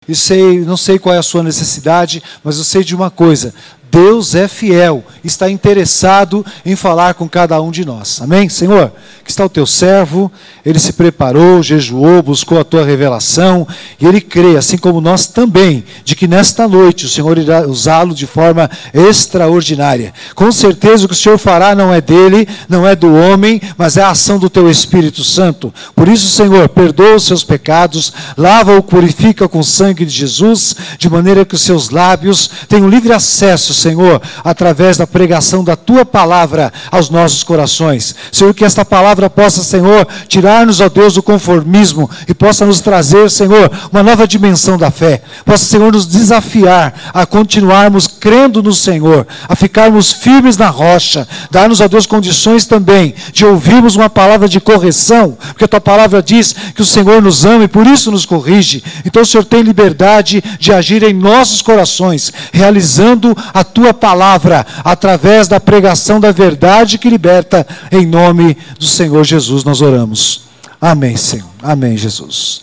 e não sei qual é a sua necessidade, mas eu sei de uma coisa: Deus é fiel, está interessado em falar com cada um de nós. Amém? Senhor, que está o teu servo, ele se preparou, jejuou, buscou a tua revelação, e ele crê, assim como nós também, de que nesta noite o Senhor irá usá-lo de forma extraordinária. Com certeza o que o Senhor fará não é dele, não é do homem, mas é a ação do teu Espírito Santo. Por isso, Senhor, perdoa os seus pecados, lava-o, purifica com o sangue de Jesus, de maneira que os seus lábios tenham livre acesso, Senhor, através da pregação da tua palavra aos nossos corações. Senhor, que esta palavra possa, Senhor, tirar-nos, ó Deus, do conformismo e possa nos trazer, Senhor, uma nova dimensão da fé. Possa, Senhor, nos desafiar a continuarmos crendo no Senhor, a ficarmos firmes na rocha. Dar-nos, ó Deus, condições também de ouvirmos uma palavra de correção, porque a tua palavra diz que o Senhor nos ama e por isso nos corrige. Então o Senhor tem liberdade de agir em nossos corações, realizando a tua palavra, através da pregação da verdade que liberta, em nome do Senhor Jesus nós oramos. Amém, Senhor. Amém, Jesus.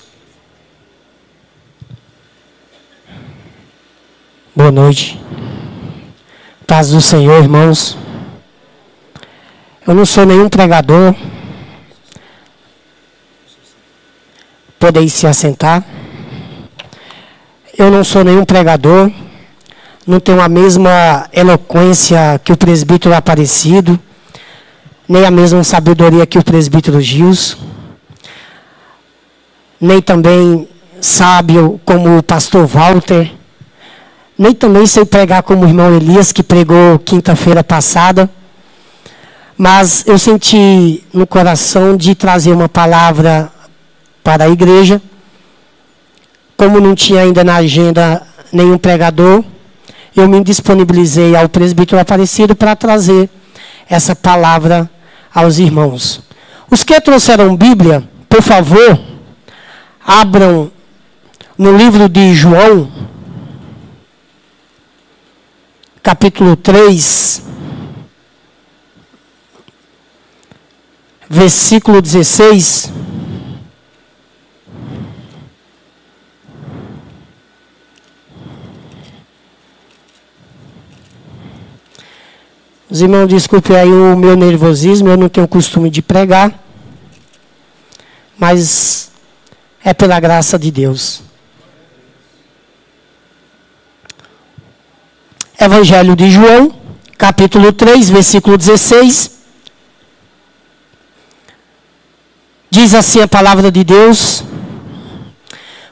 Boa noite. Paz do Senhor, irmãos. Eu não sou nenhum pregador. Podem se assentar. Eu não sou nenhum pregador. Não tenho a mesma eloquência que o presbítero Aparecido, nem a mesma sabedoria que o presbítero Gils, nem também sábio como o pastor Walter, nem também sei pregar como o irmão Elias, que pregou quinta-feira passada, mas eu senti no coração de trazer uma palavra para a igreja. Como não tinha ainda na agenda nenhum pregador, eu me disponibilizei ao presbítero Aparecido para trazer essa palavra aos irmãos. Os que trouxeram Bíblia, por favor, abram no livro de João, capítulo 3, versículo 16. Os irmãos, desculpem aí o meu nervosismo, eu não tenho costume de pregar, mas é pela graça de Deus. Evangelho de João, capítulo 3, versículo 16. Diz assim a palavra de Deus: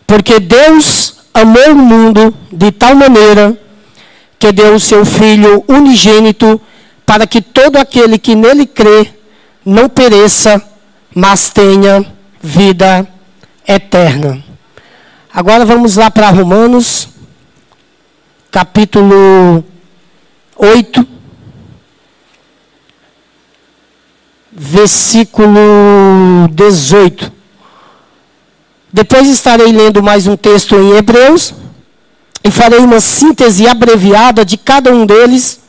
porque Deus amou o mundo de tal maneira que deu o seu Filho unigênito, para que todo aquele que nele crê não pereça, mas tenha vida eterna. Agora vamos lá para Romanos, capítulo 8, versículo 18. Depois estarei lendo mais um texto em Hebreus, e farei uma síntese abreviada de cada um deles,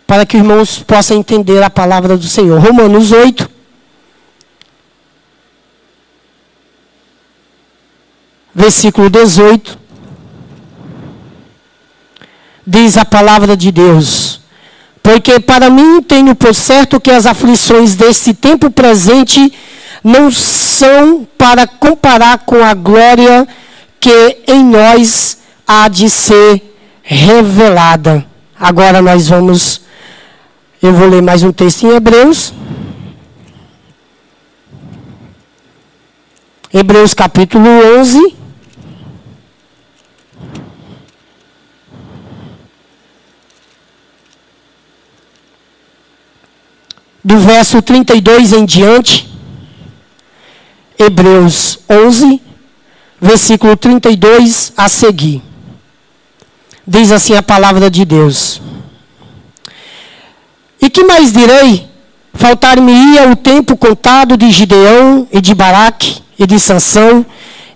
para que os irmãos possam entender a palavra do Senhor. Romanos 8, versículo 18, diz a palavra de Deus: porque para mim tenho por certo que as aflições deste tempo presente não são para comparar com a glória que em nós há de ser revelada. Agora eu vou ler mais um texto em Hebreus. Hebreus capítulo 11. Do verso 32 em diante. Hebreus 11, versículo 32 a seguir. Diz assim a palavra de Deus: e que mais direi? Faltar-me-ia o tempo contado de Gideão e de Baraque e de Sansão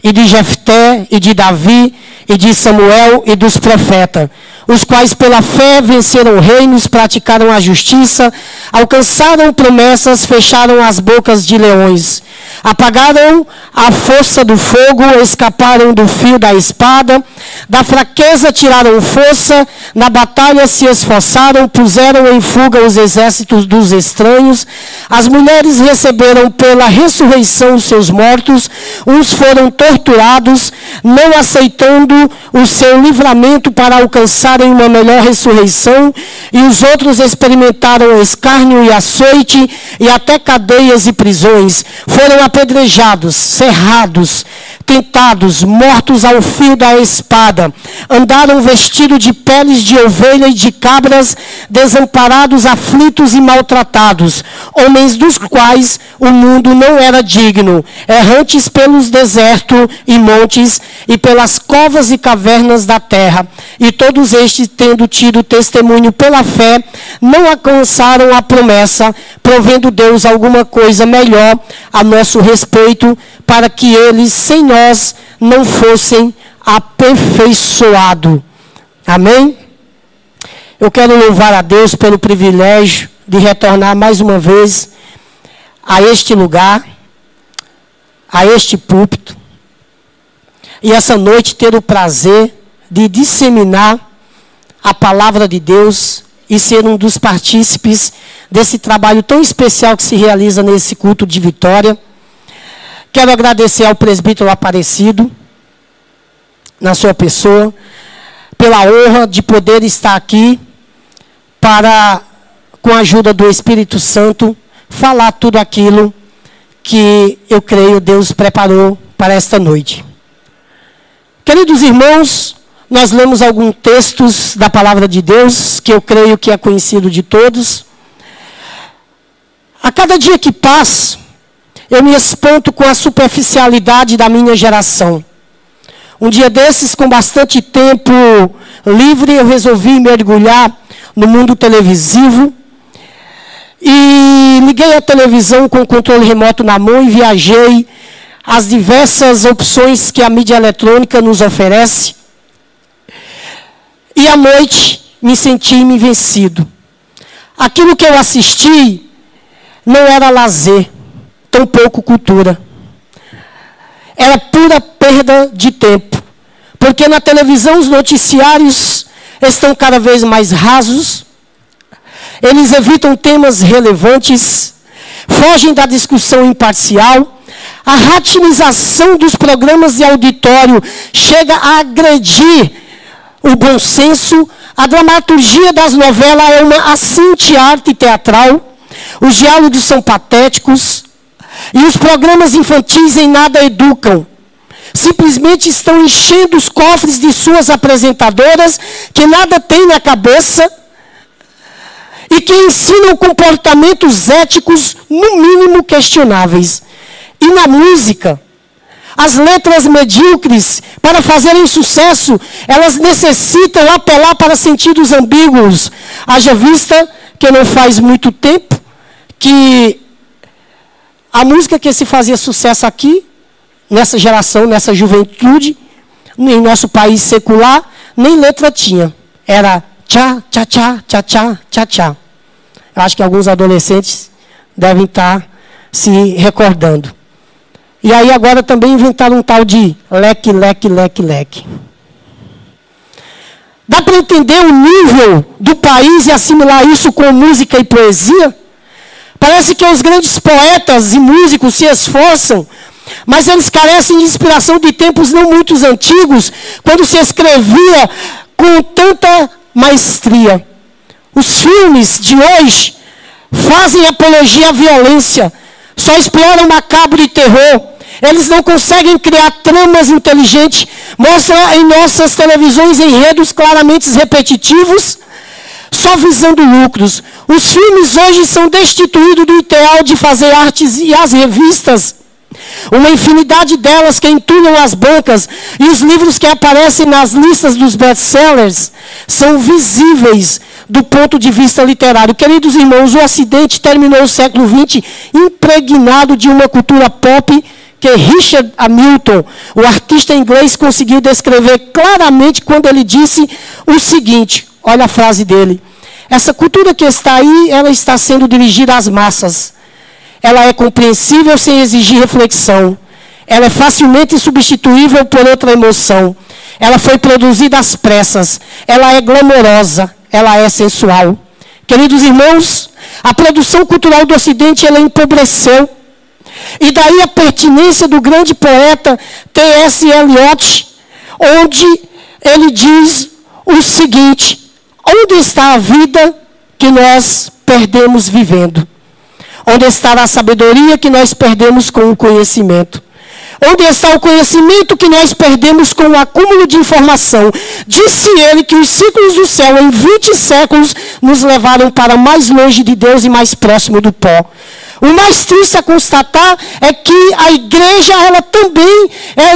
e de Jefté, e de Davi, e de Samuel, e dos profetas, os quais pela fé venceram reinos, praticaram a justiça, alcançaram promessas, fecharam as bocas de leões, apagaram a força do fogo, escaparam do fio da espada, da fraqueza tiraram força, na batalha se esforçaram, puseram em fuga os exércitos dos estranhos, as mulheres receberam pela ressurreição os seus mortos, uns foram torturados, não aceitando o seu livramento para alcançarem uma melhor ressurreição, e os outros experimentaram escárnio e açoite, e até cadeias e prisões, foram apedrejados, cerrados, tentados, mortos ao fio da espada, andaram vestidos de peles de ovelha e de cabras, desamparados, aflitos e maltratados, homens dos quais o mundo não era digno, errantes pelos desertos e montes, e pelas covas e cavernas da terra, e todos estes, tendo tido testemunho pela fé, não alcançaram a promessa, provendo Deus alguma coisa melhor a nosso respeito, para que eles, sem nós, não fossem aperfeiçoados. Amém? Eu quero louvar a Deus pelo privilégio de retornar mais uma vez a este lugar, a este púlpito, e essa noite ter o prazer de disseminar a palavra de Deus e ser um dos partícipes desse trabalho tão especial que se realiza nesse culto de Vitória. Quero agradecer ao presbítero Aparecido, na sua pessoa, pela honra de poder estar aqui para, com a ajuda do Espírito Santo, falar tudo aquilo que eu creio Deus preparou para esta noite. Queridos irmãos, nós lemos alguns textos da palavra de Deus, que eu creio que é conhecido de todos. A cada dia que passa, eu me espanto com a superficialidade da minha geração. Um dia desses, com bastante tempo livre, eu resolvi mergulhar no mundo televisivo. E liguei a televisão com o controle remoto na mão e viajei as diversas opções que a mídia eletrônica nos oferece. E à noite me senti vencido. Aquilo que eu assisti não era lazer, tampouco cultura. Era pura perda de tempo. Porque na televisão os noticiários estão cada vez mais rasos. Eles evitam temas relevantes, fogem da discussão imparcial. A ratinização dos programas de auditório chega a agredir o bom senso. A dramaturgia das novelas é uma assinte arte teatral. Os diálogos são patéticos. E os programas infantis em nada educam. Simplesmente estão enchendo os cofres de suas apresentadoras, que nada têm na cabeça, e que ensinam comportamentos éticos, no mínimo questionáveis. E na música, as letras medíocres, para fazerem sucesso, elas necessitam apelar para sentidos ambíguos. Haja vista que não faz muito tempo que a música que se fazia sucesso aqui, nessa geração, nessa juventude, em nosso país secular, nem letra tinha. Era tchá, tchá, tchá, tchá, tchá, tchá, tchá. Eu acho que alguns adolescentes devem estar se recordando. E aí agora também inventaram um tal de leque, leque, leque, leque. Dá para entender o nível do país e assimilar isso com música e poesia? Parece que os grandes poetas e músicos se esforçam, mas eles carecem de inspiração de tempos não muito antigos, quando se escrevia com tanta maestria. Os filmes de hoje fazem apologia à violência, só exploram macabro e terror. Eles não conseguem criar tramas inteligentes, mostram em nossas televisões enredos claramente repetitivos, só visando lucros. Os filmes hoje são destituídos do ideal de fazer artes, e as revistas, uma infinidade delas que entulham as bancas, e os livros que aparecem nas listas dos best-sellers são visíveis do ponto de vista literário. Queridos irmãos, o Ocidente terminou o século XX impregnado de uma cultura pop que Richard Hamilton, o artista inglês, conseguiu descrever claramente quando ele disse o seguinte, olha a frase dele: essa cultura que está aí, ela está sendo dirigida às massas. Ela é compreensível sem exigir reflexão. Ela é facilmente substituível por outra emoção. Ela foi produzida às pressas. Ela é glamourosa. Ela é sensual. Queridos irmãos, a produção cultural do Ocidente, ela empobreceu. E daí a pertinência do grande poeta T.S. Eliot, onde ele diz o seguinte: onde está a vida que nós perdemos vivendo? Onde está a sabedoria que nós perdemos com o conhecimento? Onde está o conhecimento que nós perdemos com o acúmulo de informação? Disse ele que os ciclos do céu em 20 séculos nos levaram para mais longe de Deus e mais próximo do pó. O mais triste a constatar é que a igreja, ela também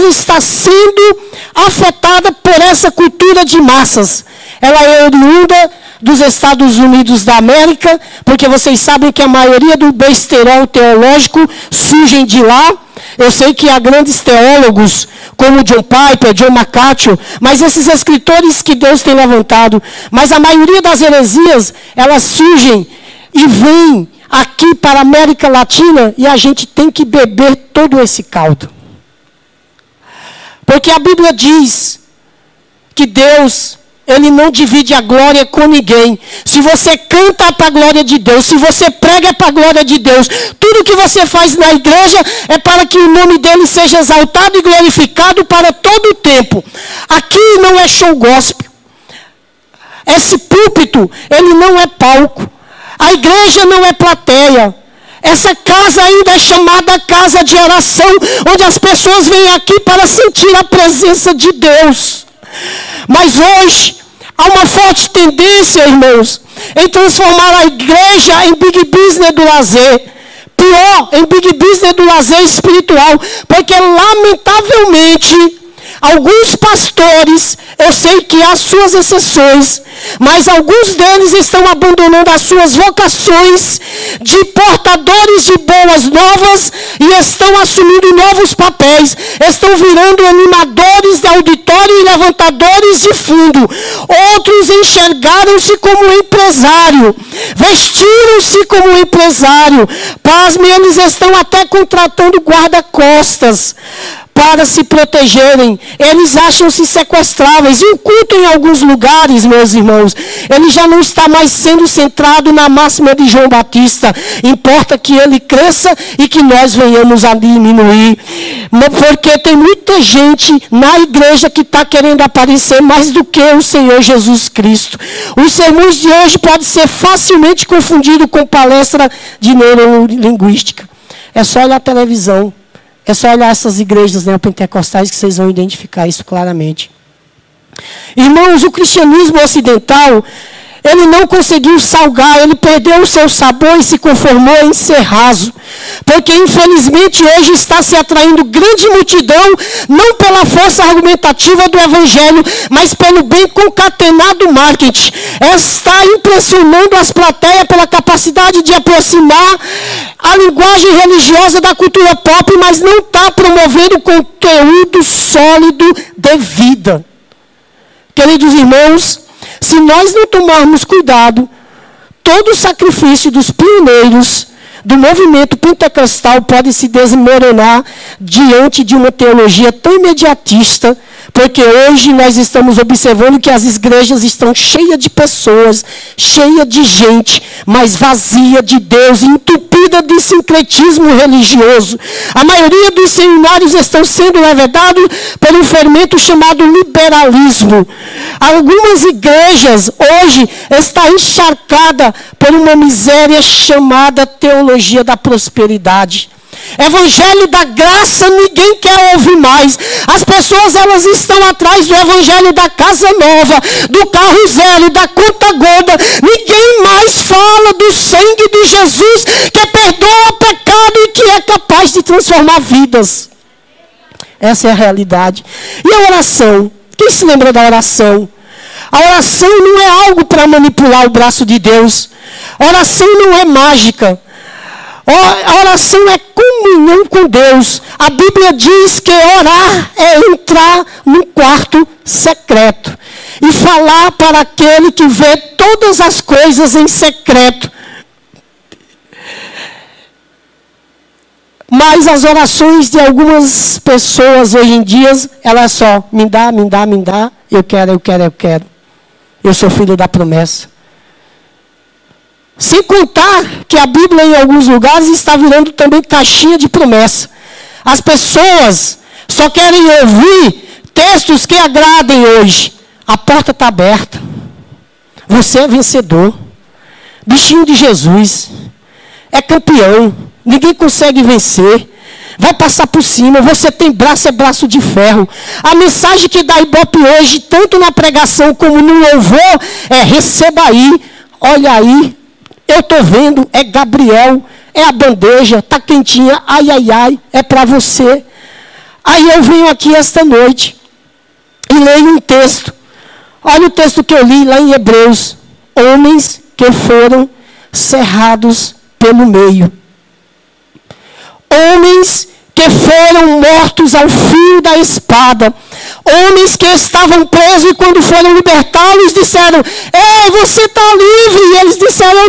está sendo afetada por essa cultura de massas. Ela é oriunda dos Estados Unidos da América, porque vocês sabem que a maioria do besterol teológico surgem de lá. Eu sei que há grandes teólogos, como John Piper, John MacArthur, mas esses escritores que Deus tem levantado. Mas a maioria das heresias, elas surgem e vêm aqui para a América Latina, e a gente tem que beber todo esse caldo. Porque a Bíblia diz que Deus, Ele não divide a glória com ninguém. Se você canta, é para a glória de Deus. Se você prega, é para a glória de Deus. Tudo que você faz na igreja é para que o nome dele seja exaltado e glorificado para todo o tempo. Aqui não é show gospel. Esse púlpito, ele não é palco. A igreja não é plateia. Essa casa ainda é chamada casa de oração, onde as pessoas vêm aqui para sentir a presença de Deus. Mas hoje, há uma forte tendência, irmãos, em transformar a igreja em big business do lazer. Pior, em big business do lazer espiritual. Porque, lamentavelmente, alguns pastores, eu sei que há suas exceções, mas alguns deles estão abandonando as suas vocações de portadores de boas novas e estão assumindo novos papéis. Estão virando animadores de auditório e levantadores de fundo. Outros enxergaram-se como empresário, vestiram-se como empresário. Pasme, eles estão até contratando guarda-costas para se protegerem. Eles acham-se sequestráveis. E o culto em alguns lugares, meus irmãos, ele já não está mais sendo centrado na máxima de João Batista. Importa que ele cresça e que nós venhamos a diminuir. Porque tem muita gente na igreja que está querendo aparecer mais do que o Senhor Jesus Cristo. Os sermões de hoje podem ser facilmente confundidos com palestra de neurolinguística. É só olhar a televisão. É só olhar essas igrejas neopentecostais que vocês vão identificar isso claramente. Irmãos, o cristianismo ocidental, ele não conseguiu salgar, ele perdeu o seu sabor e se conformou em ser raso. Porque, infelizmente, hoje está se atraindo grande multidão, não pela força argumentativa do evangelho, mas pelo bem concatenado marketing. Está impressionando as plateias pela capacidade de aproximar a linguagem religiosa da cultura pop, mas não está promovendo conteúdo sólido de vida. Queridos irmãos, se nós não tomarmos cuidado, todo o sacrifício dos pioneiros do movimento pentecostal pode se desmoronar diante de uma teologia tão imediatista, porque hoje nós estamos observando que as igrejas estão cheias de pessoas, cheias de gente, mas vazia de Deus, entupida de sincretismo religioso. A maioria dos seminários estão sendo levedados por um fermento chamado liberalismo. Algumas igrejas hoje estão encharcadas por uma miséria chamada teologia da prosperidade. Evangelho da graça ninguém quer ouvir mais. As pessoas, elas estão atrás do evangelho da casa nova, do carro zero, da conta gorda. Ninguém mais fala do sangue de Jesus, que perdoa o pecado e que é capaz de transformar vidas. Essa é a realidade. E a oração? Quem se lembra da oração? A oração não é algo para manipular o braço de Deus. A oração não é mágica. A oração é comunhão com Deus. A Bíblia diz que orar é entrar num quarto secreto e falar para aquele que vê todas as coisas em secreto. Mas as orações de algumas pessoas hoje em dia, elas só, me dá, eu quero. Eu sou filho da promessa. Sem contar que a Bíblia em alguns lugares está virando também caixinha de promessa. As pessoas só querem ouvir textos que agradem hoje. A porta está aberta. Você é vencedor. Bichinho de Jesus. É campeão. Ninguém consegue vencer. Vai passar por cima. Você tem braço, é braço de ferro. A mensagem que dá Ibope hoje, tanto na pregação como no louvor, é: receba aí, olha aí, eu estou vendo, é Gabriel, é a bandeja, está quentinha, ai, ai, ai, é para você. Aí eu venho aqui esta noite e leio um texto. Olha o texto que eu li lá em Hebreus. Homens que foram cerrados pelo meio. Homens que foram mortos ao fio da espada. Homens que estavam presos e quando foram libertá-los disseram: ei, você está livre. E eles disseram: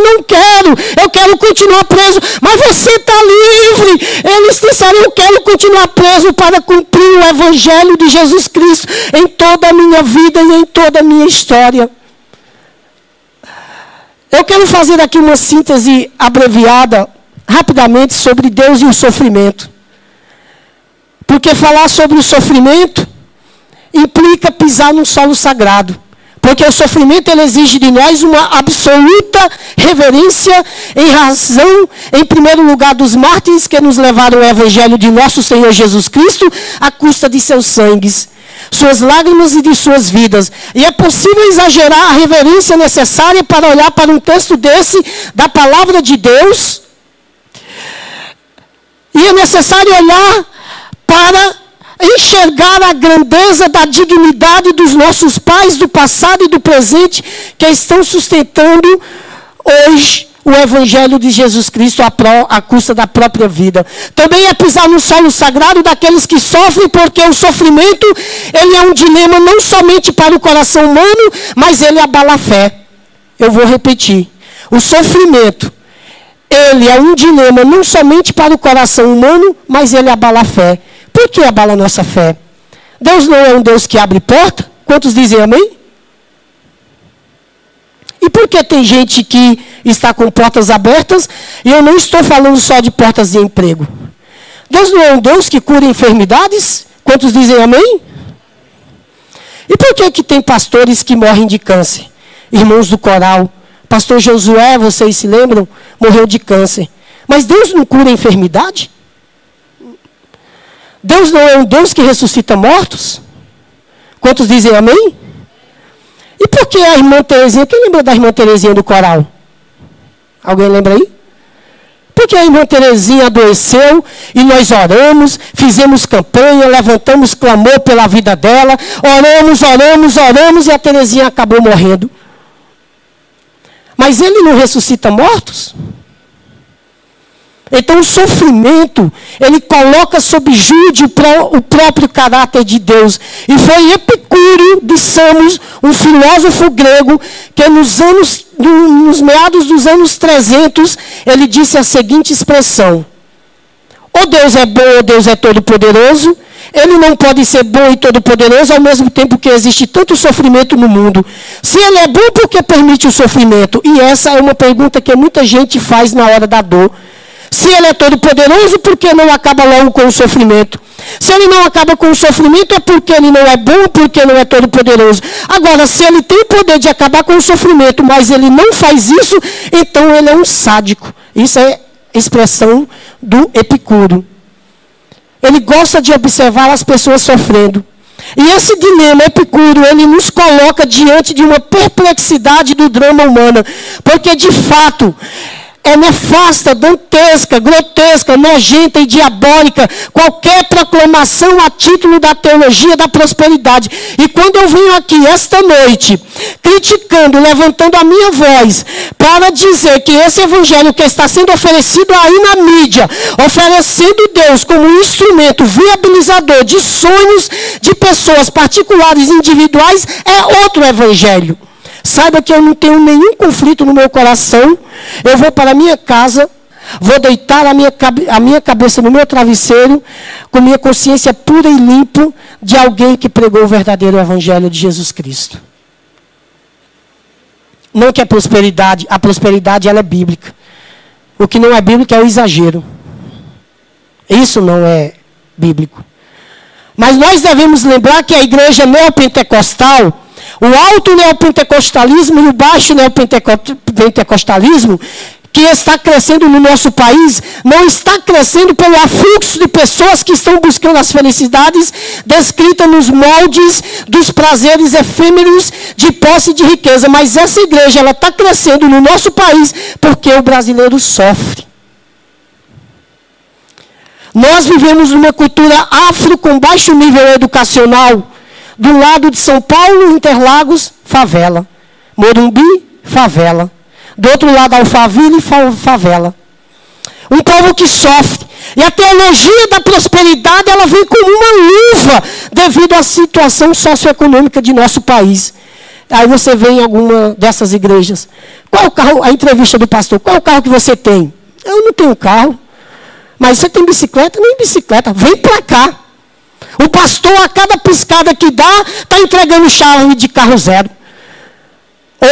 eu quero continuar preso. Mas você está livre. Eles disseram: eu quero continuar preso para cumprir o evangelho de Jesus Cristo em toda a minha vida e em toda a minha história. Eu quero fazer aqui uma síntese abreviada, rapidamente, sobre Deus e o sofrimento. Porque falar sobre o sofrimento implica pisar num solo sagrado. Porque o sofrimento, ele exige de nós uma absoluta reverência em razão, em primeiro lugar, dos mártires que nos levaram ao evangelho de nosso Senhor Jesus Cristo à custa de seus sangues, suas lágrimas e de suas vidas. E é possível exagerar a reverência necessária para olhar para um texto desse, da palavra de Deus. E é necessário olhar para enxergar a grandeza da dignidade dos nossos pais do passado e do presente que estão sustentando hoje o evangelho de Jesus Cristo à custa da própria vida. Também é pisar no solo sagrado daqueles que sofrem, porque o sofrimento, ele é um dilema não somente para o coração humano, mas ele abala a fé. Eu vou repetir. O sofrimento, ele é um dilema não somente para o coração humano, mas ele abala a fé. Por que abala a nossa fé? Deus não é um Deus que abre porta? Quantos dizem amém? E por que tem gente que está com portas abertas? E eu não estou falando só de portas de emprego. Deus não é um Deus que cura enfermidades? Quantos dizem amém? E por que tem pastores que morrem de câncer? Irmãos do coral. Pastor Josué, vocês se lembram? Morreu de câncer. Mas Deus não cura enfermidade? Deus não é um Deus que ressuscita mortos? Quantos dizem amém? E por que a irmã Terezinha? Quem lembra da irmã Terezinha do coral? Alguém lembra aí? Porque a irmã Terezinha adoeceu e nós oramos, fizemos campanha, levantamos clamor pela vida dela, oramos e a Terezinha acabou morrendo. Mas ele não ressuscita mortos? Então o sofrimento, ele coloca sob júdice o próprio caráter de Deus. E foi Epicúrio de Samos, um filósofo grego, que nos meados dos anos 300, ele disse a seguinte expressão: ou Deus é bom ou Deus é todo-poderoso. Ele não pode ser bom e todo-poderoso ao mesmo tempo que existe tanto sofrimento no mundo. Se ele é bom, por que permite o sofrimento? E essa é uma pergunta que muita gente faz na hora da dor. Se ele é todo-poderoso, por que não acaba logo com o sofrimento? Se ele não acaba com o sofrimento, é porque ele não é bom, porque não é todo-poderoso. Agora, se ele tem o poder de acabar com o sofrimento, mas ele não faz isso, então ele é um sádico. Isso é expressão do Epicúrio. Ele gosta de observar as pessoas sofrendo. E esse dilema Epicúrio, ele nos coloca diante de uma perplexidade do drama humano. Porque, de fato, é nefasta, dantesca, grotesca, nojenta e diabólica qualquer proclamação a título da teologia da prosperidade. E quando eu venho aqui esta noite, criticando, levantando a minha voz, para dizer que esse evangelho que está sendo oferecido aí na mídia, oferecendo Deus como um instrumento viabilizador de sonhos de pessoas particulares, individuais, é outro evangelho. Saiba que eu não tenho nenhum conflito no meu coração. Eu vou para a minha casa, vou deitar a minha cabeça no meu travesseiro, com minha consciência pura e limpa de alguém que pregou o verdadeiro evangelho de Jesus Cristo. Não que a prosperidade ela é bíblica. O que não é bíblico é o exagero. Isso não é bíblico. Mas nós devemos lembrar que a igreja neopentecostal, o alto neopentecostalismo e o baixo neopentecostalismo, que está crescendo no nosso país, não está crescendo pelo afluxo de pessoas que estão buscando as felicidades descritas nos moldes dos prazeres efêmeros de posse de riqueza. Mas essa igreja, ela está crescendo no nosso país porque o brasileiro sofre. Nós vivemos numa cultura afro com baixo nível educacional. Do lado de São Paulo, Interlagos, favela. Morumbi, favela. Do outro lado, Alphaville, favela. Um povo que sofre. E a teologia da prosperidade, ela vem como uma luva devido à situação socioeconômica de nosso país. Aí você vê em alguma dessas igrejas. Qual o carro? A entrevista do pastor. Qual o carro que você tem? Eu não tenho carro. Mas você tem bicicleta? Nem bicicleta. Vem para cá. O pastor, a cada piscada que dá, está entregando chave de carro zero.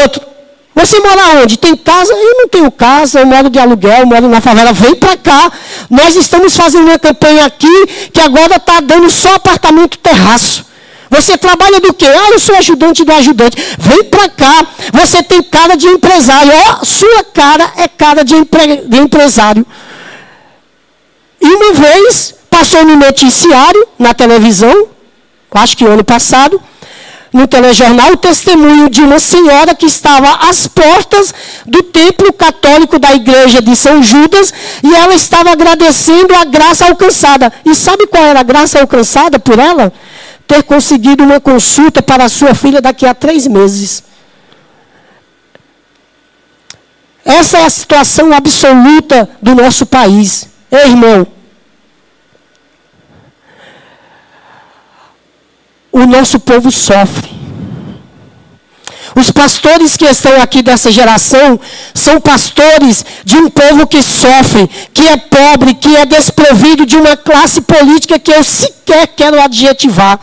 Outro. Você mora onde? Tem casa? Eu não tenho casa, eu moro de aluguel, eu moro na favela. Vem para cá. Nós estamos fazendo uma campanha aqui, que agora está dando só apartamento terraço. Você trabalha do quê? Eu sou ajudante do ajudante. Vem para cá. Você tem cara de empresário. Sua cara é cara de empresário. E uma vez, passou no noticiário, na televisão, acho que ano passado, no telejornal, o testemunho de uma senhora que estava às portas do templo católico da igreja de São Judas, e ela estava agradecendo a graça alcançada. E sabe qual era a graça alcançada por ela? Ter conseguido uma consulta para a sua filha daqui a 3 meses. Essa é a situação absoluta do nosso país. Ei, irmão, o nosso povo sofre. Os pastores que estão aqui dessa geração são pastores de um povo que sofre, que é pobre, que é desprovido de uma classe política que eu sequer quero adjetivar.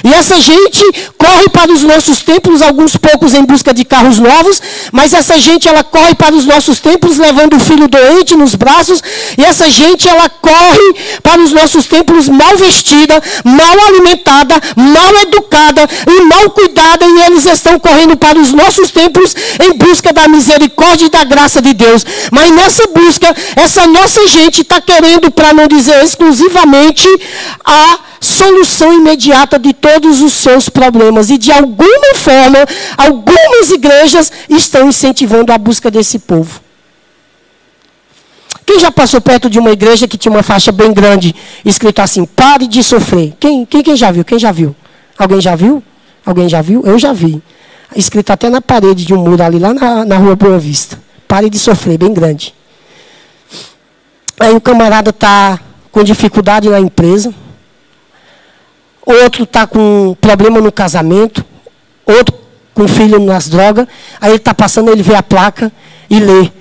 E essa gente corre para os nossos templos, alguns poucos em busca de carros novos, mas essa gente, ela corre para os nossos templos levando o filho doente nos braços, e essa gente, ela corre para os nossos templos mal vestida, mal alimentada, mal educada e mal cuidada, e eles estão correndo para os nossos templos em busca da misericórdia e da graça de Deus. Mas nessa busca, essa nossa gente está querendo, para não dizer exclusivamente, a solução imediata de todos os seus problemas. E de alguma forma, algumas igrejas estão incentivando a busca desse povo. Quem já passou perto de uma igreja que tinha uma faixa bem grande, escrito assim, pare de sofrer? Quem já viu? Quem já viu? Alguém já viu? Alguém já viu? Eu já vi. Escrito até na parede de um muro ali, lá na rua Boa Vista. Pare de sofrer, bem grande. Aí o camarada está com dificuldade na empresa. Outro está com problema no casamento, outro com filho nas drogas. Aí ele está passando, ele vê a placa e lê,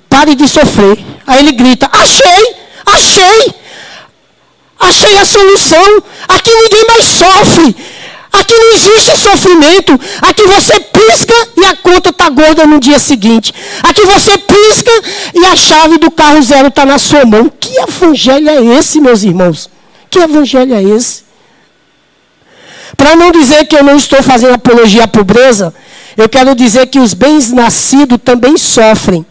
pare de sofrer. Aí ele grita, achei a solução. Aqui ninguém mais sofre. Aqui não existe sofrimento. Aqui você pisca e a conta está gorda no dia seguinte. Aqui você pisca e a chave do carro zero está na sua mão. Que evangelho é esse, meus irmãos? Que evangelho é esse? Para não dizer que eu não estou fazendo apologia à pobreza, eu quero dizer que os bem-nascidos também sofrem.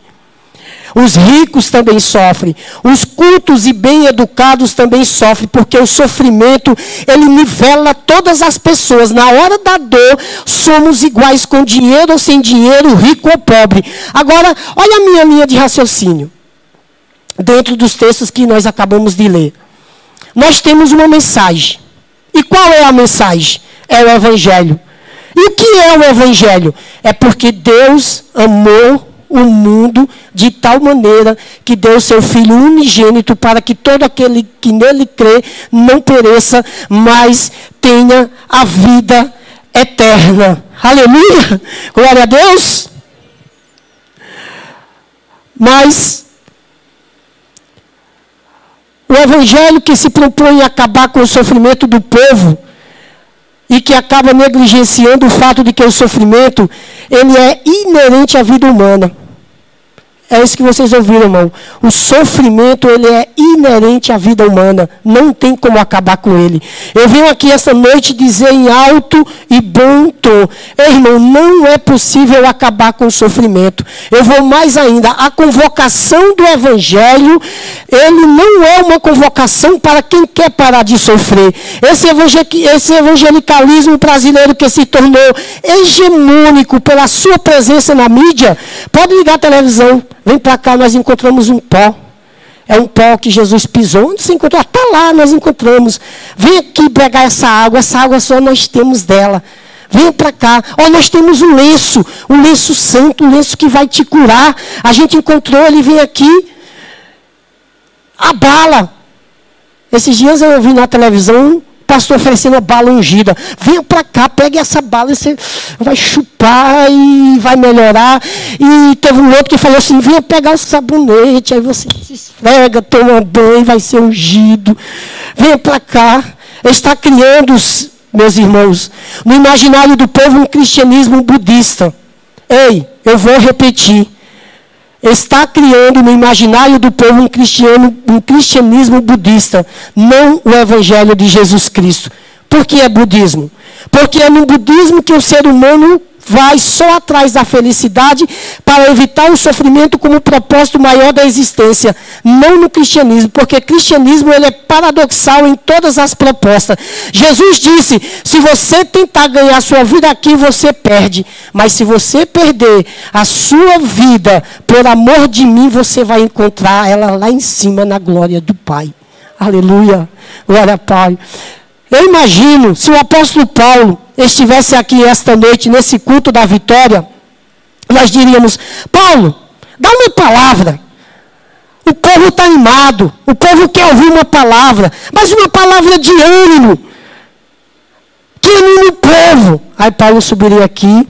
Os ricos também sofrem. Os cultos e bem-educados também sofrem, porque o sofrimento, ele nivela todas as pessoas. Na hora da dor, somos iguais com dinheiro ou sem dinheiro, rico ou pobre. Agora, olha a minha linha de raciocínio. dentro dos textos que nós acabamos de ler. Nós temos uma mensagem. E qual é a mensagem? É o Evangelho. E o que é o Evangelho? É porque Deus amou o mundo de tal maneira que deu seu Filho unigênito para que todo aquele que nele crê não pereça, mas tenha a vida eterna. Aleluia! Glória a Deus! Mas o Evangelho que se propõe a acabar com o sofrimento do povo e que acaba negligenciando o fato de que o sofrimento, ele é inerente à vida humana. É isso que vocês ouviram, irmão. O sofrimento, ele é inerente à vida humana. Não tem como acabar com ele. Eu venho aqui essa noite dizer em alto e bom tom. Ei, irmão, não é possível acabar com o sofrimento. Eu vou mais ainda. A convocação do Evangelho, ele não é uma convocação para quem quer parar de sofrer. Esse evangelicalismo brasileiro que se tornou hegemônico pela sua presença na mídia, pode ligar a televisão. Vem para cá, nós encontramos um pó. É um pó que Jesus pisou. Onde você encontrou? Está lá, nós encontramos. Vem aqui pegar essa água só nós temos dela. Vem para cá. Nós temos um lenço santo, um lenço que vai te curar. A gente encontrou, ele vem aqui. A bala. Esses dias eu ouvi na televisão, pastor oferecendo a bala ungida. Venha para cá, pegue essa bala, você vai chupar e vai melhorar. E teve um outro que falou assim, venha pegar o sabonete, aí você se esfrega, toma banho, vai ser ungido. Venha para cá. Está criando, meus irmãos, no imaginário do povo um cristianismo budista. Ei, eu vou repetir. Está criando no imaginário do povo um cristianismo budista, não o Evangelho de Jesus Cristo. Por que é budismo? Porque é no budismo que o ser humano vai só atrás da felicidade para evitar o sofrimento como propósito maior da existência. Não no cristianismo, porque o cristianismo ele é paradoxal em todas as propostas. Jesus disse, se você tentar ganhar a sua vida aqui, você perde. Mas se você perder a sua vida por amor de mim, você vai encontrar ela lá em cima na glória do Pai. Aleluia. Glória ao Pai. Eu imagino, se o apóstolo Paulo estivesse aqui esta noite, nesse culto da vitória, nós diríamos, Paulo, dá uma palavra. O povo está animado, o povo quer ouvir uma palavra, mas uma palavra de ânimo, que anime o povo. Aí Paulo subiria aqui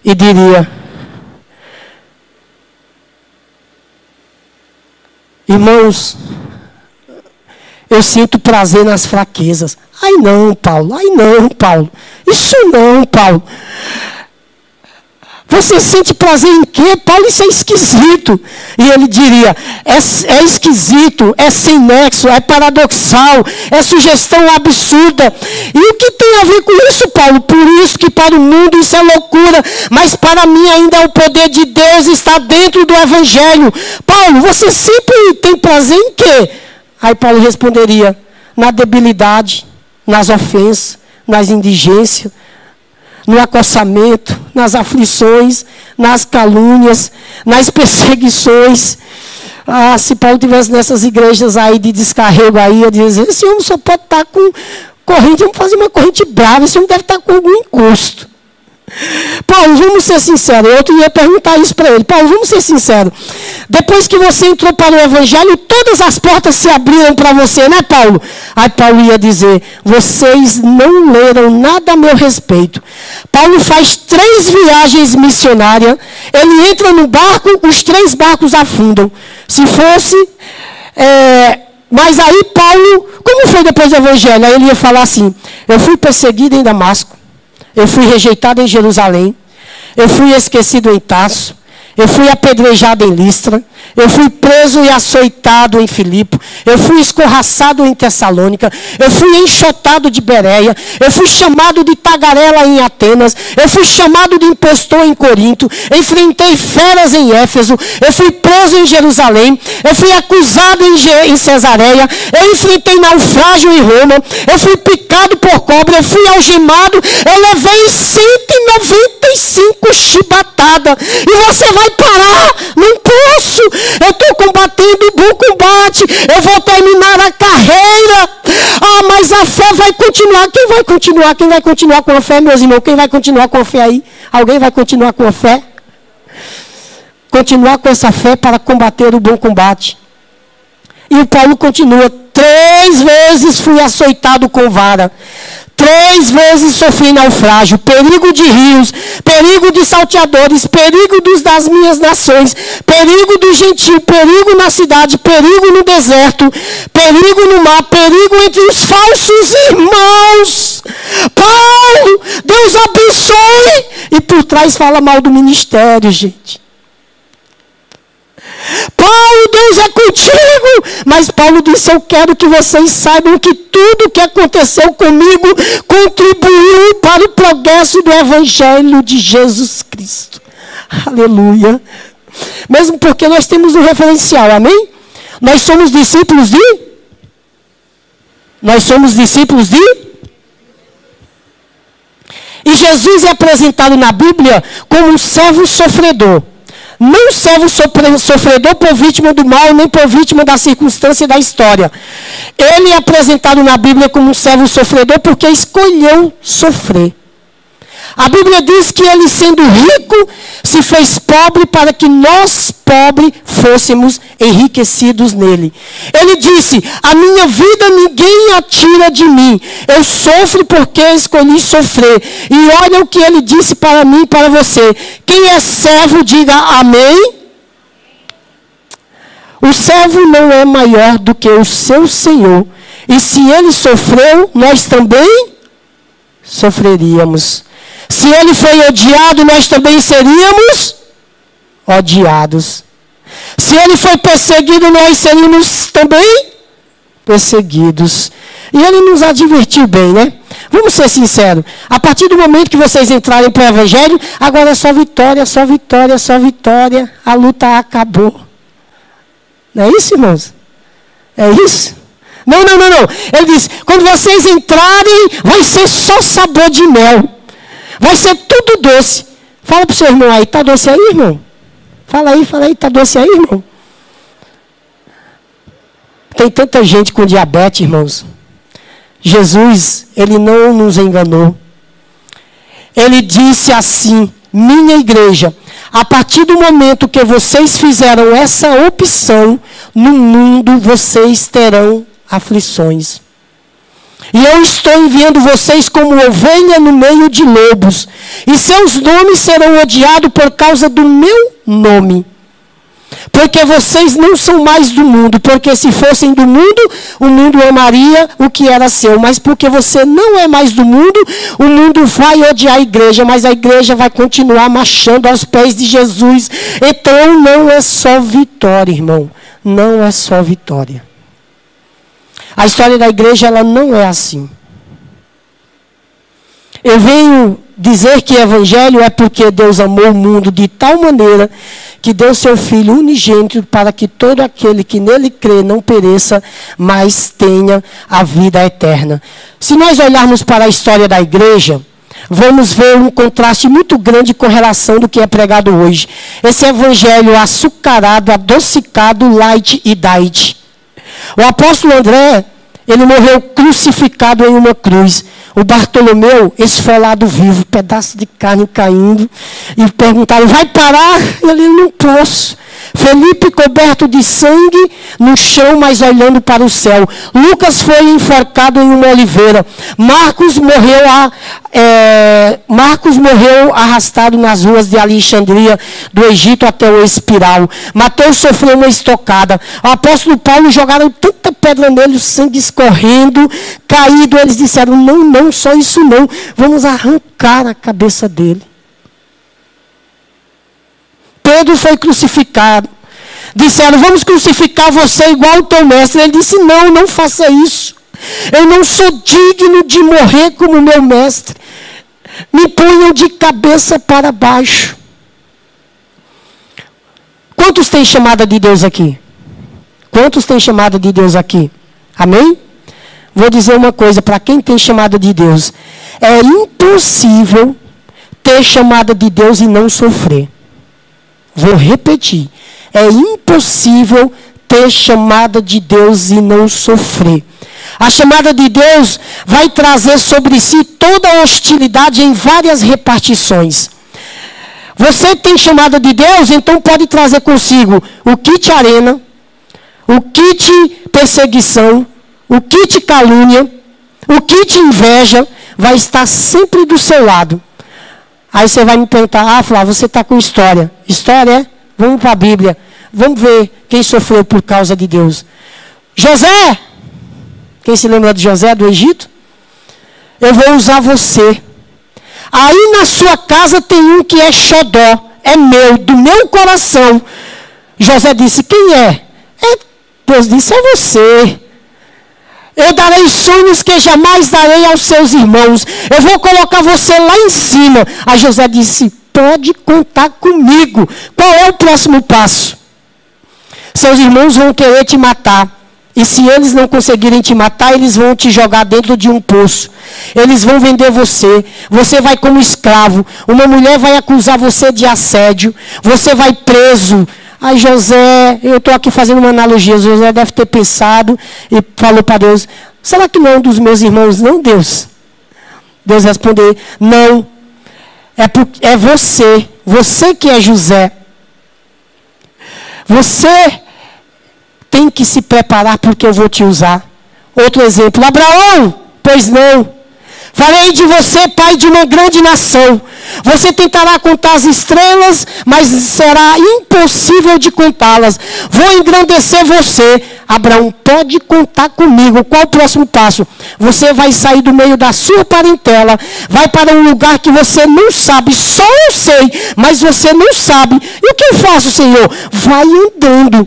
e diria, irmãos, eu sinto prazer nas fraquezas. Ai não, Paulo. Isso não, Paulo. Você sente prazer em quê? Paulo, isso é esquisito. E ele diria, é esquisito, é sem nexo, é paradoxal, é sugestão absurda. E o que tem a ver com isso, Paulo? Por isso que para o mundo isso é loucura, mas para mim ainda o poder de Deus está dentro do Evangelho. Paulo, você sempre tem prazer em quê? Aí Paulo responderia, na debilidade, nas ofensas, nas indigências, no acossamento, nas aflições, nas calúnias, nas perseguições. Se Paulo tivesse nessas igrejas aí de descarrego aí, ia dizer, esse homem só pode estar com corrente, vamos fazer uma corrente brava, esse homem deve estar com algum encosto. Paulo, vamos ser sinceros. Eu ia perguntar isso para ele. Paulo, vamos ser sinceros. Depois que você entrou para o Evangelho, todas as portas se abriram para você, né, Paulo? Aí Paulo ia dizer, vocês não leram nada a meu respeito. Paulo faz 3 viagens missionárias. Ele entra no barco, os 3 barcos afundam. Se fosse... Mas aí Paulo, como foi depois do Evangelho? Aí ele ia falar assim, eu fui perseguido em Damasco. Eu fui rejeitado em Jerusalém. Eu fui esquecido em Tarso. Eu fui apedrejado em Listra. Eu fui preso e açoitado em Filipe. Eu fui escorraçado em Tessalônica. Eu fui enxotado de Bereia. Eu fui chamado de tagarela em Atenas. Eu fui chamado de impostor em Corinto. Enfrentei feras em Éfeso. Eu fui preso em Jerusalém. Eu fui acusado em Cesareia. Eu enfrentei naufrágio em Roma. Eu fui picado por cobra. Eu fui algemado. Eu levei 195 chibatadas. E você vai parar num poço. isso. Eu estou combatendo o bom combate. Eu vou terminar a carreira. Ah, mas a fé vai continuar. Quem vai continuar? Quem vai continuar com a fé, meus irmãos? Quem vai continuar com a fé aí? Alguém vai continuar com a fé? Continuar com essa fé para combater o bom combate. E o Paulo continua: 3 vezes fui açoitado com vara. 3 vezes sofri naufrágio, perigo de rios, perigo de salteadores, perigo das minhas nações, perigo do gentio, perigo na cidade, perigo no deserto, perigo no mar, perigo entre os falsos irmãos. Paulo, Deus abençoe. E por trás fala mal do ministério, gente. Paulo, Deus é contigo. Mas Paulo disse: eu quero que vocês saibam que tudo que aconteceu comigo contribuiu para o progresso do Evangelho de Jesus Cristo. Aleluia. Mesmo porque nós temos um referencial, amém? Nós somos discípulos de? Nós somos discípulos de? E Jesus é apresentado na Bíblia como um servo sofredor. Não servo sofredor por vítima do mal, nem por vítima da circunstância e da história. Ele é apresentado na Bíblia como um servo sofredor porque escolheu sofrer. A Bíblia diz que ele, sendo rico, se fez pobre para que nós, pobres, fôssemos enriquecidos nele. Ele disse: a minha vida ninguém a tira de mim. Eu sofro porque escolhi sofrer. E olha o que ele disse para mim e para você. Quem é servo, diga amém. O servo não é maior do que o seu senhor. E se ele sofreu, nós também sofreríamos. Se ele foi odiado, nós também seríamos odiados. Se ele foi perseguido, nós seríamos também perseguidos. E ele nos advertiu bem, né? Vamos ser sinceros. A partir do momento que vocês entrarem para o Evangelho, agora é só vitória, só vitória, só vitória. A luta acabou. Não é isso, irmãos? É isso? Não. Ele diz: quando vocês entrarem, vai ser só sabor de mel. Vai ser tudo doce. Fala para o seu irmão aí: está doce aí, irmão? Fala aí, está doce aí, irmão? Tem tanta gente com diabetes, irmãos. Jesus, ele não nos enganou. Ele disse assim: minha igreja, a partir do momento que vocês fizeram essa opção, no mundo vocês terão aflições. E eu estou enviando vocês como ovelha no meio de lobos. E seus nomes serão odiados por causa do meu nome. Porque vocês não são mais do mundo. Porque se fossem do mundo, o mundo amaria o que era seu. Mas porque você não é mais do mundo, o mundo vai odiar a igreja. Mas a igreja vai continuar marchando aos pés de Jesus. Então não é só vitória, irmão. Não é só vitória. A história da igreja, ela não é assim. Eu venho dizer que evangelho é porque Deus amou o mundo de tal maneira que deu seu Filho unigênito para que todo aquele que nele crê não pereça, mas tenha a vida eterna. Se nós olharmos para a história da igreja, vamos ver um contraste muito grande com relação do que é pregado hoje. Esse evangelho açucarado, adocicado, light e diet. O apóstolo André, ele morreu crucificado em uma cruz. O Bartolomeu, esfolado vivo, pedaço de carne caindo. E perguntaram: vai parar? Ele: não posso. Felipe, coberto de sangue, no chão, mas olhando para o céu. Lucas foi enforcado em uma oliveira. Marcos morreu arrastado nas ruas de Alexandria, do Egito até o espiral. Mateus sofreu uma estocada. O apóstolo Paulo, jogaram tanta pedra nele, o sangue escorrendo, caído. Eles disseram: não, só isso não. Vamos arrancar a cabeça dele. Pedro foi crucificado. Disseram: vamos crucificar você igual o teu mestre. Ele disse: não faça isso. Eu não sou digno de morrer como meu mestre. Me ponham de cabeça para baixo. Quantos têm chamada de Deus aqui? Quantos têm chamada de Deus aqui? Amém? Vou dizer uma coisa para quem tem chamada de Deus. É impossível ter chamada de Deus e não sofrer. Vou repetir. É impossível ter chamada de Deus e não sofrer. A chamada de Deus vai trazer sobre si toda a hostilidade em várias repartições. Você tem chamada de Deus, então pode trazer consigo o kit arena, o kit perseguição, o kit calúnia, o kit inveja, vai estar sempre do seu lado. Aí você vai me perguntar, Flávio, você está com história. História é? Vamos para a Bíblia. Vamos ver quem sofreu por causa de Deus. José, quem se lembra de José do Egito? Eu vou usar você. Aí na sua casa tem um que é xodó, é meu, do meu coração. José disse, quem é? Deus disse, é você. Eu darei sonhos que jamais darei aos seus irmãos. Eu vou colocar você lá em cima. Aí José disse, pode contar comigo. Qual é o próximo passo? Seus irmãos vão querer te matar. E se eles não conseguirem te matar, eles vão te jogar dentro de um poço. Eles vão vender você. Você vai como escravo. Uma mulher vai acusar você de assédio. Você vai preso. Aí José, eu estou aqui fazendo uma analogia. José deve ter pensado e falou para Deus, será que não é um dos meus irmãos? Não, Deus. Deus respondeu, não. É você. Você que é José. Você tem que se preparar porque eu vou te usar. Outro exemplo, Abraão, pois não. Farei de você pai de uma grande nação. Você tentará contar as estrelas, mas será impossível de contá-las. Vou engrandecer você. Abraão, pode contar comigo. Qual o próximo passo? Você vai sair do meio da sua parentela, vai para um lugar que você não sabe, só eu sei, mas você não sabe. E o que eu faço, Senhor? Vai andando.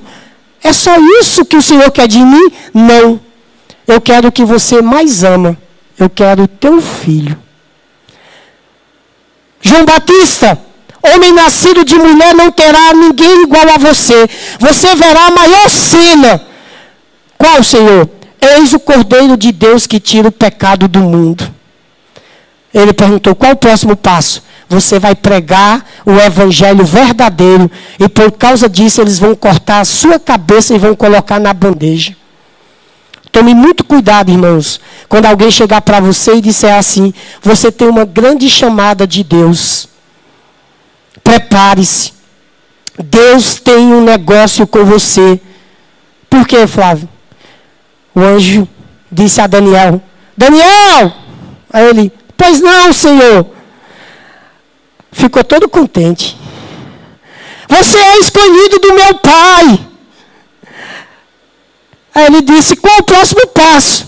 É só isso que o Senhor quer de mim? Não. Eu quero o que você mais ama. Eu quero o teu filho. João Batista, homem nascido de mulher, não terá ninguém igual a você. Você verá a maior cena. Qual, Senhor? Eis o Cordeiro de Deus que tira o pecado do mundo. Ele perguntou, qual o próximo passo? Você vai pregar o evangelho verdadeiro. E por causa disso, eles vão cortar a sua cabeça e vão colocar na bandeja. Tome muito cuidado, irmãos, quando alguém chegar para você e disser assim, você tem uma grande chamada de Deus. Prepare-se. Deus tem um negócio com você. Por quê, Flávio? O anjo disse a Daniel, Daniel! Aí ele, pois não, Senhor. Ficou todo contente. Você é escolhido do meu pai. Aí ele disse, qual o próximo passo?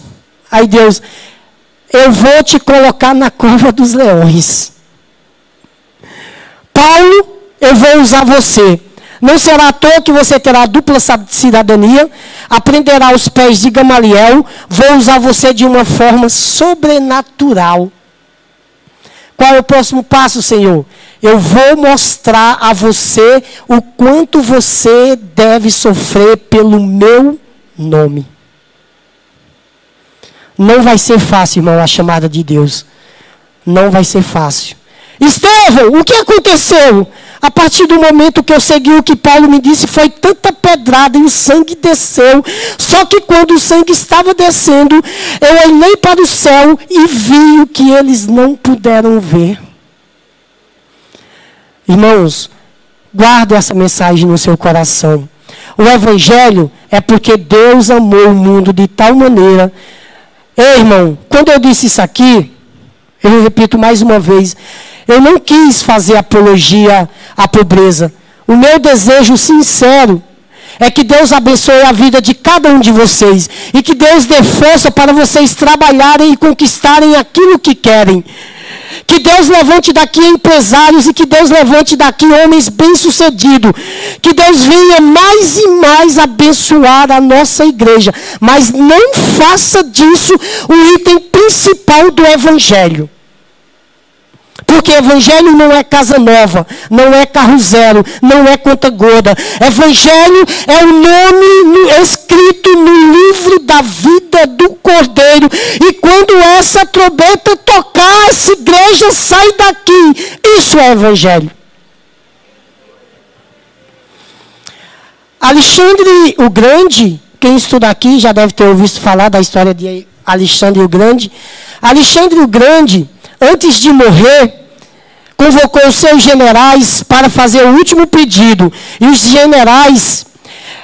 Aí Deus, eu vou te colocar na cova dos leões. Paulo, eu vou usar você. Não será à toa que você terá dupla cidadania, aprenderá aos pés de Gamaliel, vou usar você de uma forma sobrenatural. Qual é o próximo passo, Senhor? Eu vou mostrar a você o quanto você deve sofrer pelo meu nome. Não vai ser fácil, irmão, a chamada de Deus. Não vai ser fácil. Estevão, o que aconteceu? A partir do momento que eu segui o que Paulo me disse, foi tanta pedrada e o sangue desceu. Só que quando o sangue estava descendo, eu olhei para o céu e vi o que eles não puderam ver. Irmãos, guarde essa mensagem no seu coração. O evangelho é porque Deus amou o mundo de tal maneira. Ei, irmão, quando eu disse isso aqui, eu repito mais uma vez, eu não quis fazer apologia à pobreza. O meu desejo sincero é que Deus abençoe a vida de cada um de vocês e que Deus dê força para vocês trabalharem e conquistarem aquilo que querem. Que Deus levante daqui empresários e que Deus levante daqui homens bem-sucedidos. Que Deus venha mais e mais abençoar a nossa igreja. Mas não faça disso o item principal do evangelho. Porque evangelho não é casa nova, não é carro zero, não é conta gorda. Evangelho é o nome escrito no livro da vida do Cordeiro. E quando essa trombeta tocar, essa igreja sai daqui. Isso é evangelho. Alexandre o Grande, quem estuda aqui já deve ter ouvido falar da história de Alexandre o Grande. Alexandre o Grande, antes de morrer, convocou os seus generais para fazer o último pedido. E os generais,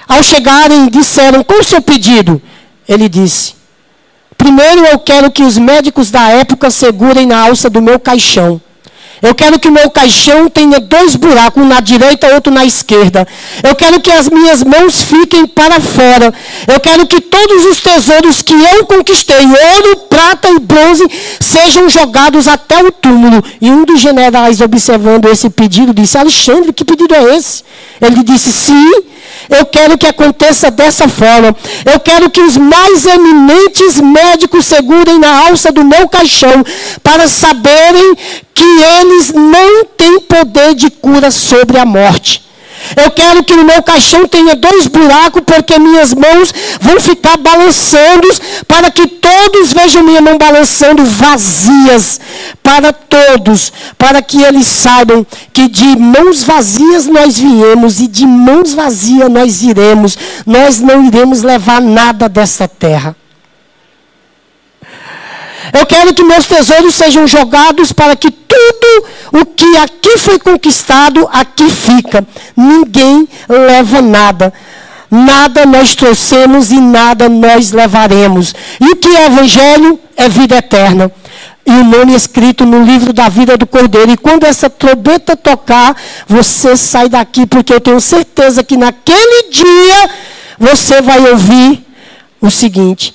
ao chegarem, disseram: qual o seu pedido? Ele disse: primeiro eu quero que os médicos da época segurem na alça do meu caixão. Eu quero que o meu caixão tenha 2 buracos, um na direita e outro na esquerda. Eu quero que as minhas mãos fiquem para fora. Eu quero que todos os tesouros que eu conquistei, ouro, prata e bronze, sejam jogados até o túmulo. E um dos generais, observando esse pedido, disse: Alexandre, que pedido é esse? Ele disse: sim, eu quero que aconteça dessa forma. Eu quero que os mais eminentes médicos segurem na alça do meu caixão para saberem que eles não têm poder de cura sobre a morte. Eu quero que no meu caixão tenha 2 buracos, porque minhas mãos vão ficar balançando, para que todos vejam minha mão balançando vazias, para todos, para que eles saibam que de mãos vazias nós viemos e de mãos vazias nós iremos. Nós não iremos levar nada dessa terra. Eu quero que meus tesouros sejam jogados para que tudo o que aqui foi conquistado, aqui fica. Ninguém leva nada. Nada nós trouxemos e nada nós levaremos. E o que é evangelho? É vida eterna. E o nome é escrito no livro da vida do Cordeiro. E quando essa trombeta tocar, você sai daqui, porque eu tenho certeza que naquele dia você vai ouvir o seguinte: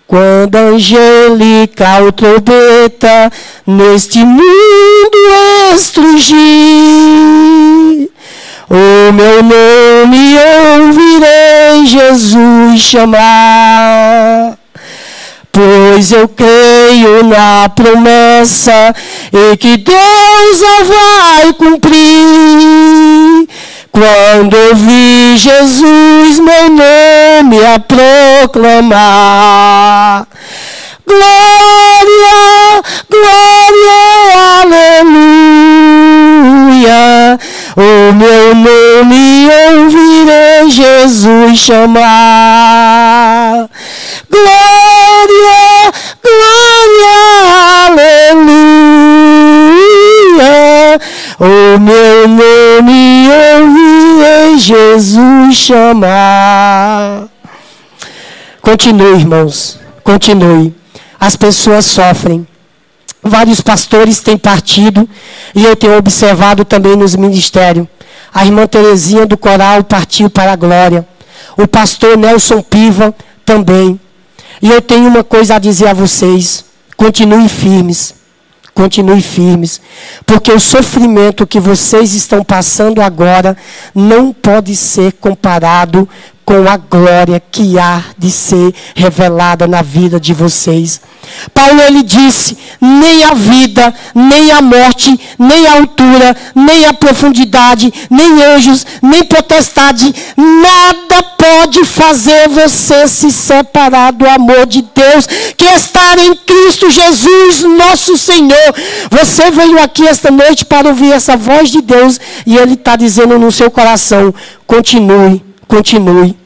quando a angelical trombeta neste mundo estrugir, o meu nome ouvirei Jesus chamar. Pois eu creio na promessa e que Deus a vai cumprir. Quando ouvi Jesus meu nome a proclamar. Glória, glória, aleluia. O meu nome ouvirei Jesus chamar. Glória, glória, aleluia. O meu nome ouvirei Jesus chamar. Continue, irmãos, continue. As pessoas sofrem. Vários pastores têm partido e eu tenho observado também nos ministérios. A irmã Terezinha do Coral partiu para a glória. O pastor Nelson Piva também. E eu tenho uma coisa a dizer a vocês: continuem firmes, porque o sofrimento que vocês estão passando agora não pode ser comparado com a glória que há de ser revelada na vida de vocês. Paulo, ele disse: nem a vida, nem a morte, nem a altura, nem a profundidade, nem anjos, nem potestade, nada pode fazer você se separar do amor de Deus, que está em Cristo Jesus, nosso Senhor. Você veio aqui esta noite para ouvir essa voz de Deus, e Ele está dizendo no seu coração: continue, continue.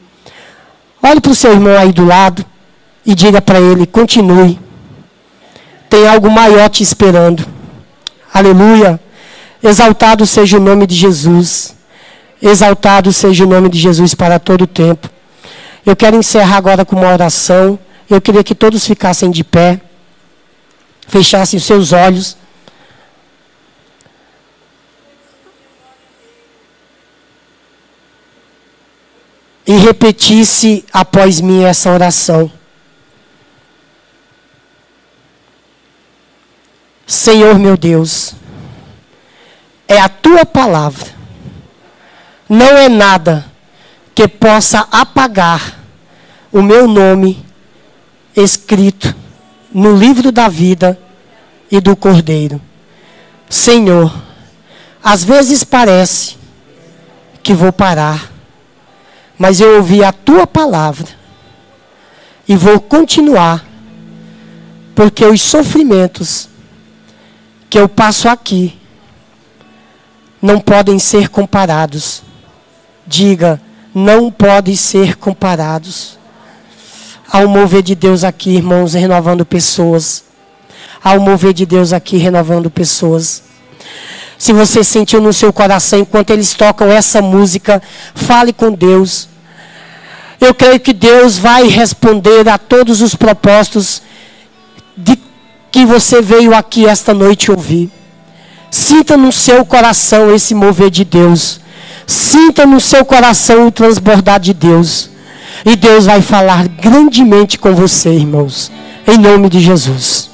Olhe para o seu irmão aí do lado e diga para ele: continue. Tem algo maior te esperando. Aleluia. Exaltado seja o nome de Jesus. Exaltado seja o nome de Jesus para todo o tempo. Eu quero encerrar agora com uma oração. Eu queria que todos ficassem de pé, fechassem os seus olhos. E repetisse após mim essa oração. Senhor meu Deus, é a tua palavra. Não é nada que possa apagar o meu nome escrito no livro da vida e do Cordeiro. Senhor, às vezes parece que vou parar, mas eu ouvi a tua palavra e vou continuar, porque os sofrimentos que eu passo aqui não podem ser comparados. Diga, não podem ser comparados. Há um mover de Deus aqui, irmãos, renovando pessoas. Há um mover de Deus aqui, renovando pessoas. Se você sentiu no seu coração, enquanto eles tocam essa música, fale com Deus. Eu creio que Deus vai responder a todos os propósitos de que você veio aqui esta noite ouvir. Sinta no seu coração esse mover de Deus. Sinta no seu coração o transbordar de Deus. E Deus vai falar grandemente com você, irmãos. Em nome de Jesus.